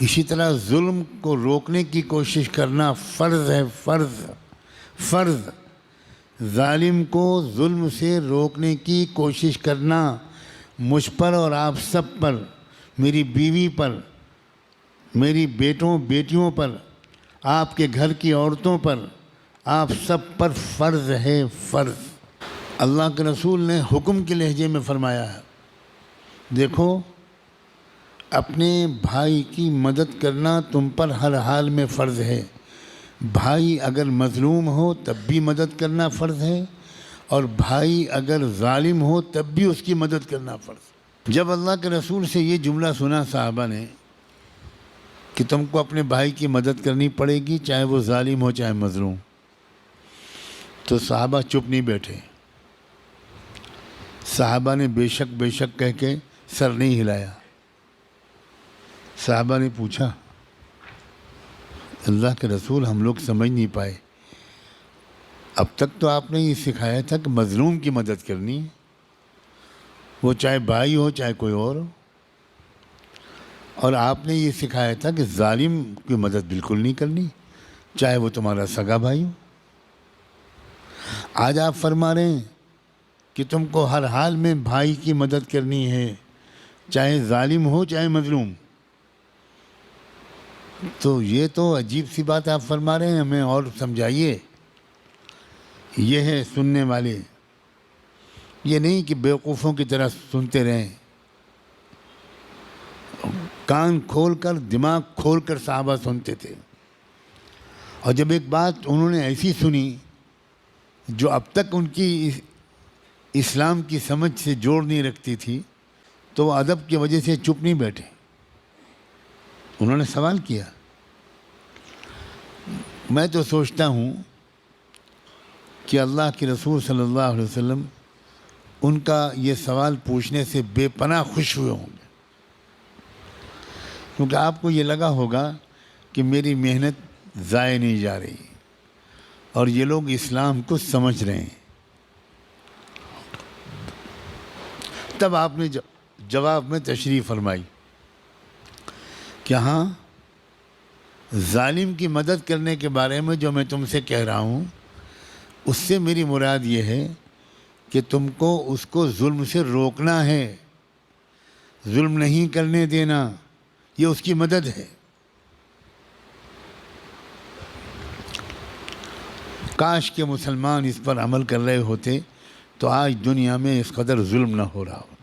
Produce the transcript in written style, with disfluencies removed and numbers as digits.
اسی طرح ظلم کو روکنے کی کوشش کرنا فرض ہے، فرض۔ ظالم کو ظلم سے روکنے کی کوشش کرنا مجھ پر اور آپ سب پر، میری بیوی پر، میری بیٹیوں پر، آپ کے گھر کی عورتوں پر، آپ سب پر فرض ہے، فرض۔ اللہ کے رسول نے حکم کے لہجے میں فرمایا ہے، دیکھو اپنے بھائی کی مدد کرنا تم پر ہر حال میں فرض ہے۔ بھائی اگر مظلوم ہو تب بھی مدد کرنا فرض ہے، اور بھائی اگر ظالم ہو تب بھی اس کی مدد کرنا فرض ہے۔ جب اللہ کے رسول سے یہ جملہ سنا صحابہ نے کہ تم کو اپنے بھائی کی مدد کرنی پڑے گی، چاہے وہ ظالم ہو چاہے مظلوم، تو صحابہ چپ نہیں بیٹھے۔ صحابہ نے بے شک کہہ کے سر نہیں ہلایا۔ صحابہ نے پوچھا، اللہ کے رسول ہم لوگ سمجھ نہیں پائے، اب تک تو آپ نے یہ سکھایا تھا کہ مظلوم کی مدد کرنی ہے، وہ چاہے بھائی ہو چاہے کوئی اور ہو، اور آپ نے یہ سکھایا تھا کہ ظالم کی مدد بالکل نہیں کرنی، چاہے وہ تمہارا سگا بھائی ہو۔ آج آپ فرما رہے ہیں کہ تم کو ہر حال میں بھائی کی مدد کرنی ہے، چاہے ظالم ہو چاہے مظلوم۔ تو یہ تو عجیب سی بات آپ فرما رہے ہیں، ہمیں اور سمجھائیے۔ یہ ہے سننے والے، یہ نہیں کہ بیوقوفوں کی طرح سنتے رہیں، کان کھول کر دماغ کھول کر صحابہ سنتے تھے۔ اور جب ایک بات انہوں نے ایسی سنی جو اب تک ان کی اسلام کی سمجھ سے جوڑ نہیں رکھتی تھی، تو وہ ادب کی وجہ سے چپ نہیں بیٹھے، انہوں نے سوال کیا۔ میں تو سوچتا ہوں کہ اللہ کے رسول صلی اللہ علیہ وسلم ان کا یہ سوال پوچھنے سے بے پناہ خوش ہوئے ہوں گے، کیونکہ آپ کو یہ لگا ہوگا کہ میری محنت ضائع نہیں جا رہی اور یہ لوگ اسلام کو سمجھ رہے ہیں۔ تب آپ نے جواب میں تشریح فرمائی کہ ہاں، ظالم کی مدد کرنے کے بارے میں جو میں تم سے کہہ رہا ہوں، اس سے میری مراد یہ ہے کہ تم کو اس کو ظلم سے روکنا ہے، ظلم نہیں کرنے دینا، یہ اس کی مدد ہے۔ کاش کہ مسلمان اس پر عمل کر رہے ہوتے تو آج دنیا میں اس قدر ظلم نہ ہو رہا ہو۔